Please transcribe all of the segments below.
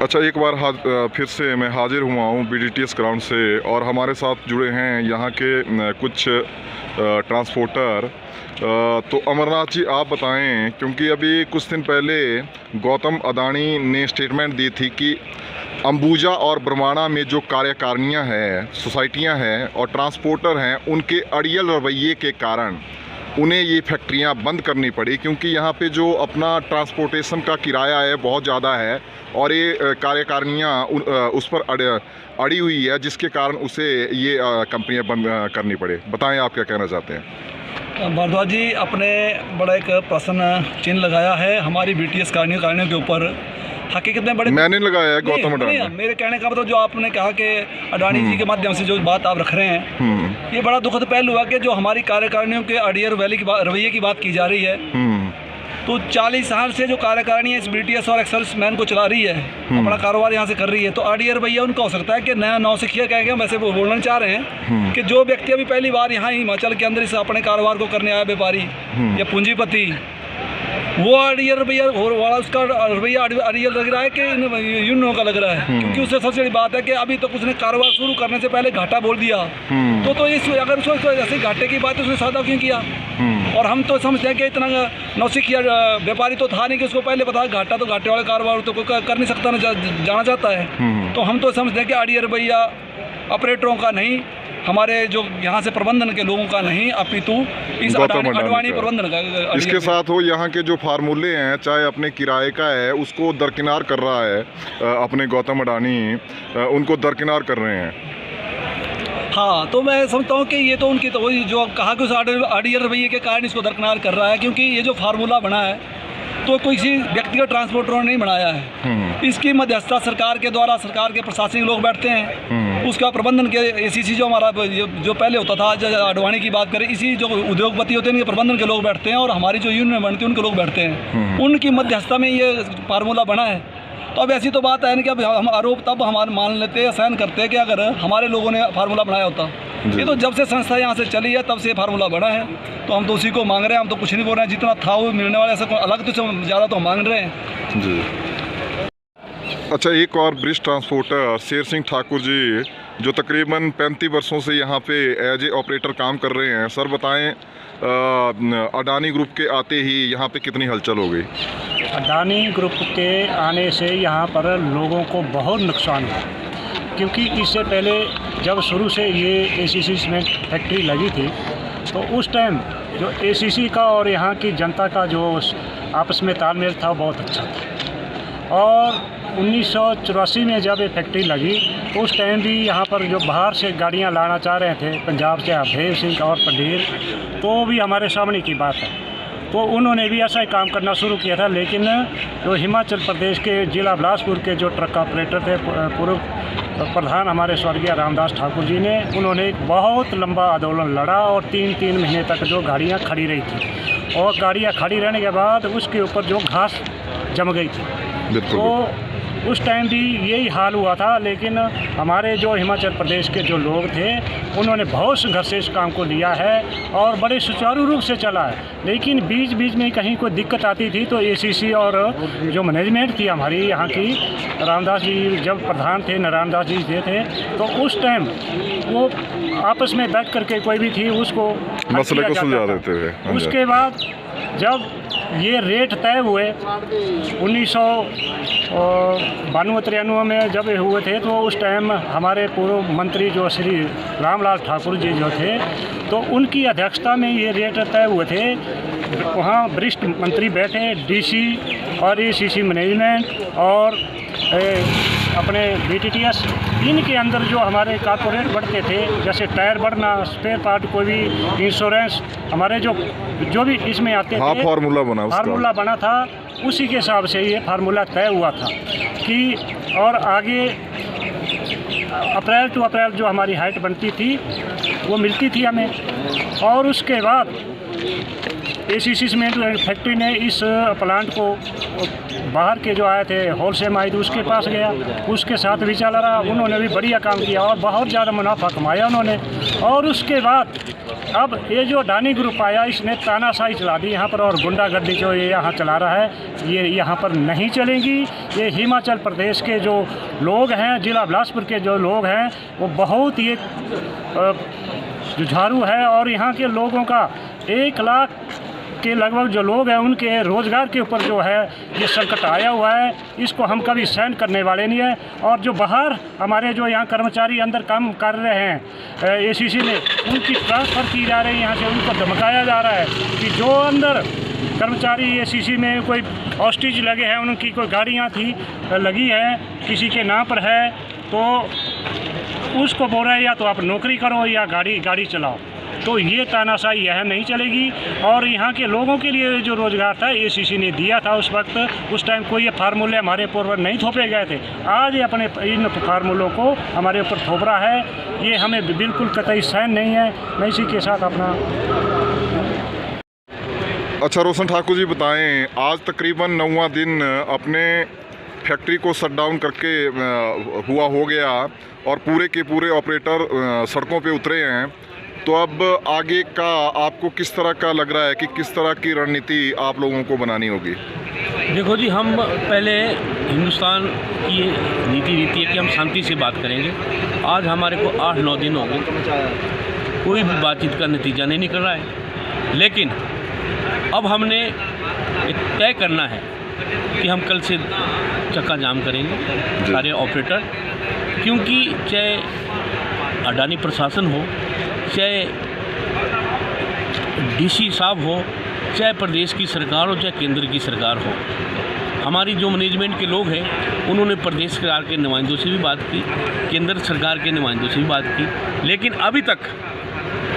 अच्छा, एक बार फिर से मैं हाजिर हुआ हूँ BDTS ग्राउंड से, और हमारे साथ जुड़े हैं यहाँ के कुछ ट्रांसपोर्टर। तो अमरनाथ जी, आप बताएं, क्योंकि अभी कुछ दिन पहले गौतम अडानी ने स्टेटमेंट दी थी कि अंबुजा और बरवाना में जो कार्यकारिणियाँ हैं, सोसाइटियाँ हैं और ट्रांसपोर्टर हैं, उनके अड़ियल रवैये के कारण उन्हें ये फैक्ट्रियां बंद करनी पड़ी, क्योंकि यहाँ पे जो अपना ट्रांसपोर्टेशन का किराया है बहुत ज़्यादा है और ये कार्यकारिणियाँ उस पर अड़ी हुई है, जिसके कारण उसे ये कंपनियां बंद करनी पड़े। बताएं, आप क्या कहना चाहते हैं? भारद्वाज जी, अपने बड़ा एक प्रश्न चिन्ह लगाया है हमारी BTS कारणियों के ऊपर। हकीकत में बड़े मैंने लगाया है गौतम अडानी। मेरे कहने का मतलब जो आपने कहा कि अडानी जी के माध्यम से जो बात आप रख रहे हैं, ये बड़ा दुखद पहलू है कि जो हमारी कार्यकारिणियों के अड़ियल रवैये की बात की जा रही है। तो 40 साल से जो कार्यकारिणी इस BTS और एक्सर्विसमैन को चला रही है, अपना कारोबार यहाँ से कर रही है, तो अड़ियल रवैया उनका हो सकता है कि नया नौसिखिया कह के वैसे वो बोलना चाह रहे हैं कि जो व्यक्ति अभी पहली बार यहाँ हिमाचल के अंदर इस अपने कारोबार को करने आया, व्यापारी या पूंजीपति, वो अड़ियल रवैया वाला उसका रवैया अड़ियल लग रहा है कि यूनियनों का लग रहा है। क्योंकि उससे सबसे बड़ी बात है कि अभी तक उसने कारोबार शुरू करने से पहले घाटा बोल दिया। तो इस अगर उसको ऐसे घाटे की बात है, उसने सौदा क्यों किया? और हम तो समझते हैं कि इतना नौसिखिया व्यापारी तो था नहीं कि उसको पहले पता घाटा, तो घाटे वाले कारोबार तो कोई कर नहीं सकता, ना जाना चाहता है। तो हम तो समझते हैं कि अड़ियल रवैया ऑपरेटरों का नहीं, हमारे जो यहाँ से प्रबंधन के लोगों का नहीं, अपितु इस अडानी प्रबंधन का। इसके साथ वो यहाँ के जो फार्मूले हैं, चाहे अपने किराए का है, उसको दरकिनार कर रहा है अपने गौतम अडानी, उनको दरकिनार कर रहे हैं। हाँ, तो मैं समझता हूँ कि ये तो उनकी तो वही जो कहा कि उस अड़ियल रवैये के कारण इसको दरकिनार कर रहा है, क्योंकि ये जो फार्मूला बना है तो किसी व्यक्तिगत ट्रांसपोर्टरों ने नहीं बनाया है। इसकी मध्यस्थता सरकार के द्वारा, सरकार के प्रशासनिक लोग बैठते हैं, उसका प्रबंधन के ACC जो हमारा जो पहले होता था, अडवाणी की बात करें, इसी जो उद्योगपति होते हैं इनके प्रबंधन के लोग बैठते हैं, और हमारी जो यूनियन बनती है उनके लोग बैठते हैं, उनकी मध्यस्थता में ये फार्मूला बना है। तो अब ऐसी तो बात है ना कि अब हम आरोप तब हमारे मान लेते हैं, सहन करते हैं कि अगर हमारे लोगों ने फार्मूला बनाया होता। ये तो जब से संस्था यहाँ से चली है तब से फार्मूला बना है, तो हम तो उसी को मांग रहे हैं। हम तो कुछ नहीं बोल रहे हैं, जितना था वो मिलने वाला, ऐसा अलग तो ज़्यादा तो मांग रहे हैं जी। अच्छा, एक और वरिष्ठ ट्रांसपोर्टर शेर सिंह ठाकुर जी, जो तकरीबन 35 वर्षों से यहाँ पे एज ए ऑपरेटर काम कर रहे हैं। सर बताएं, अडानी ग्रुप के आते ही यहाँ पे कितनी हलचल हो गई? अडानी ग्रुप के आने से यहाँ पर लोगों को बहुत नुकसान हुआ, क्योंकि इससे पहले जब शुरू से ये ACC में फैक्ट्री लगी थी, तो उस टाइम जो ACC का और यहाँ की जनता का जो आपस में तालमेल था बहुत अच्छा था। और 1984 में जब ये फैक्ट्री लगी तो उस टाइम भी यहाँ पर जो बाहर से गाड़ियाँ लाना चाह रहे थे, पंजाब से अभय सिंह और पढ़ीर, तो भी हमारे सामने की बात है। तो उन्होंने भी ऐसा ही काम करना शुरू किया था, लेकिन जो हिमाचल प्रदेश के जिला बिलासपुर के जो ट्रक ऑपरेटर थे, पूर्व प्रधान हमारे स्वर्गीय रामदास ठाकुर जी ने, उन्होंने एक बहुत लंबा आंदोलन लड़ा और 3 महीने तक जो गाड़ियाँ खड़ी रही थी, और गाड़ियाँ खड़ी रहने के बाद उसके ऊपर जो घास जम गई थी, तो उस टाइम भी यही हाल हुआ था। लेकिन हमारे जो हिमाचल प्रदेश के जो लोग थे, उन्होंने बहुत संघर्ष से इस काम को लिया है और बड़े सुचारू रूप से चला है। लेकिन बीच में कहीं कोई दिक्कत आती थी तो ACC और जो मैनेजमेंट थी हमारी यहाँ की, रामदास जी जब प्रधान थे, नारायण दास जी थे, तो उस टाइम वो आपस में बैठ करके कोई भी थी उसको मसले को सुलझा देते थे। उसके बाद जब ये रेट तय हुए 1992-93 में जब हुए थे, तो उस टाइम हमारे पूर्व मंत्री जो श्री रामलाल ठाकुर जी जो थे, तो उनकी अध्यक्षता में ये रेट तय हुए थे। वहाँ वरिष्ठ मंत्री बैठे, DC और ACC मैनेजमेंट और अपने BTTS, इनके अंदर जो हमारे कारपोरेट बढ़ते थे, जैसे टायर बढ़ना, स्पेयर पार्ट, कोई भी इंश्योरेंस, हमारे जो भी इसमें आते थे, फार्मूला बना था। उसी के हिसाब से ये फार्मूला तय हुआ था कि और आगे अप्रैल टू अप्रैल जो हमारी हाइट बनती थी वो मिलती थी हमें। और उसके बाद ACC सीमेंट फैक्ट्री ने इस प्लांट को बाहर के जो आए थे होलसेल माहिद, उसके पास गया, उसके साथ भी चला रहा। उन्होंने भी बढ़िया काम किया और बहुत ज़्यादा मुनाफा कमाया उन्होंने। और उसके बाद अब ये जो अडानी ग्रुप आया इसने तानाशाही चला दी यहाँ पर, और गुंडागर्दी जो ये यहाँ चला रहा है ये यहाँ पर नहीं चलेगी। ये हिमाचल प्रदेश के जो लोग हैं, जिला बिलासपुर के जो लोग हैं वो बहुत ही जुझारू है, और यहाँ के लोगों का 1 लाख के लगभग जो लोग हैं उनके रोज़गार के ऊपर जो है ये संकट आया हुआ है। इसको हम कभी सहन करने वाले नहीं हैं। और जो बाहर हमारे जो यहाँ कर्मचारी अंदर काम कर रहे हैं एसीसी में, उनकी ट्रांसफ़र की जा रही है यहाँ से, उनको धमकाया जा रहा है कि जो अंदर कर्मचारी एसीसी में कोई ऑस्टिज लगे हैं, उनकी कोई गाड़ियाँ थी लगी हैं किसी के नाम पर है, तो उसको बोल रहे हैं या तो आप नौकरी करो या गाड़ी चलाओ। तो ये तानाशाही यह नहीं चलेगी। और यहाँ के लोगों के लिए जो रोज़गार था एसीसी ने दिया था उस वक्त, उस टाइम कोई ये फार्मूले हमारे पूर्वज नहीं थोपे गए थे। आज ये अपने इन फार्मूलों को हमारे ऊपर थोप रहा है, ये हमें बिल्कुल कतई सहन नहीं है। मैं इसी के साथ अपना। अच्छा रोशन ठाकुर जी बताएं, आज तकरीबन 9वां दिन अपने फैक्ट्री को शट डाउन करके हुआ हो गया और पूरे के पूरे ऑपरेटर सड़कों पे उतरे हैं, तो अब आगे का आपको किस तरह का लग रहा है कि किस तरह की रणनीति आप लोगों को बनानी होगी? देखो जी, हम पहले हिंदुस्तान की नीति है कि हम शांति से बात करेंगे। आज हमारे को 8-9 दिन हो गए, कोई भी बातचीत का नतीजा नहीं निकल रहा है। लेकिन अब हमने तय करना है कि हम कल से चक्का जाम करेंगे सारे ऑपरेटर, क्योंकि चाहे अडानी प्रशासन हो, चाहे डीसी साहब हो, चाहे प्रदेश की सरकार हो, चाहे केंद्र की सरकार हो, हमारी जो मैनेजमेंट के लोग हैं उन्होंने प्रदेश सरकार के नुमाइंदों से भी बात की, केंद्र सरकार के नुमाइंदों से भी बात की, लेकिन अभी तक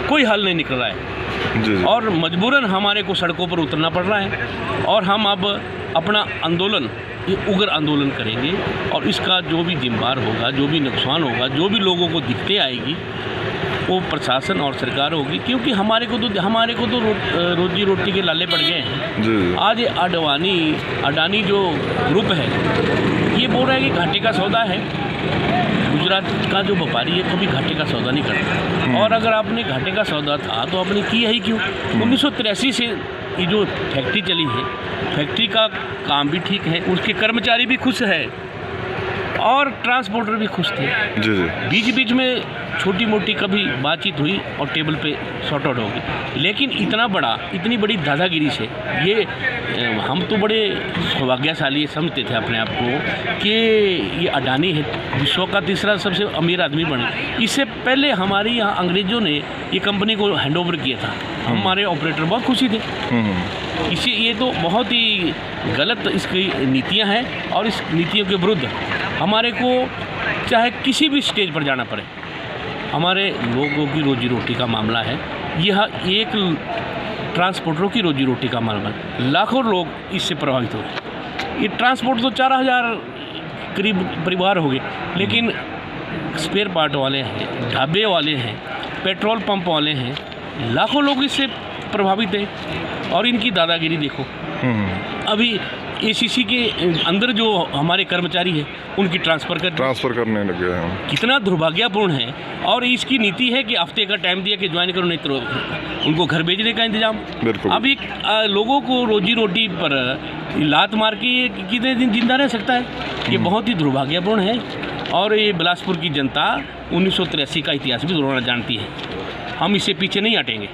कोई हल नहीं निकल रहा है। जी। और मजबूरन हमारे को सड़कों पर उतरना पड़ रहा है और हम अब अपना आंदोलन, ये उग्र आंदोलन करेंगे और इसका जो भी जिम्मेदार होगा, जो भी नुकसान होगा, जो भी लोगों को दिक्कतें आएगी वो प्रशासन और सरकार होगी, क्योंकि हमारे को तो रोजी रोटी के लाले पड़ गए हैं। जी। आज अडानी जो ग्रुप है ये बोल रहा है कि घाटे का सौदा है। गुजरात का जो व्यापारी है कभी घाटे का सौदा नहीं करता, और अगर आपने घाटे का सौदा था तो आपने किया ही क्यों? 1983 से ये जो फैक्ट्री चली है, फैक्ट्री का काम भी ठीक है, उसके कर्मचारी भी खुश है और ट्रांसपोर्टर भी खुश थे। जी। बीच में छोटी मोटी कभी बातचीत हुई और टेबल पे सॉर्ट आउट हो गई, लेकिन इतनी बड़ी दादागिरी से ये हम तो बड़े सौभाग्यशाली समझते थे अपने आप को कि ये अडानी है, विश्व का तीसरा सबसे अमीर आदमी बने। इससे पहले हमारे यहाँ अंग्रेज़ों ने ये कंपनी को हैंडओवर किया था, हमारे ऑपरेटर बहुत खुशी थे। ये तो बहुत ही गलत इसकी नीतियाँ हैं और इस नीतियों के विरुद्ध हमारे को चाहे किसी भी स्टेज पर जाना पड़े। हमारे लोगों की रोजी रोटी का मामला है, यह एक ट्रांसपोर्टरों की रोजी रोटी का मामला है, लाखों लोग इससे प्रभावित हो गए। ये ट्रांसपोर्ट तो 4000 करीब परिवार हो गए, लेकिन स्पेयर पार्ट वाले हैं, ढाबे वाले हैं, पेट्रोल पंप वाले हैं, लाखों लोग इससे प्रभावित हैं। और इनकी दादागिरी देखो, अभी एसीसी के अंदर जो हमारे कर्मचारी हैं उनकी ट्रांसफ़र करने लगे हैं। कितना दुर्भाग्यपूर्ण है। और इसकी नीति है कि हफ्ते का टाइम दिया कि ज्वाइन करो, नहीं तो उनको घर भेजने का इंतजाम। अभी लोगों को रोजी रोटी पर लात मार के ये कितने दिन जिंदा रह सकता है? ये बहुत ही दुर्भाग्यपूर्ण है। और ये बिलासपुर की जनता 1983 का इतिहास भी जरूर जानती है, हम इससे पीछे नहीं हटेंगे।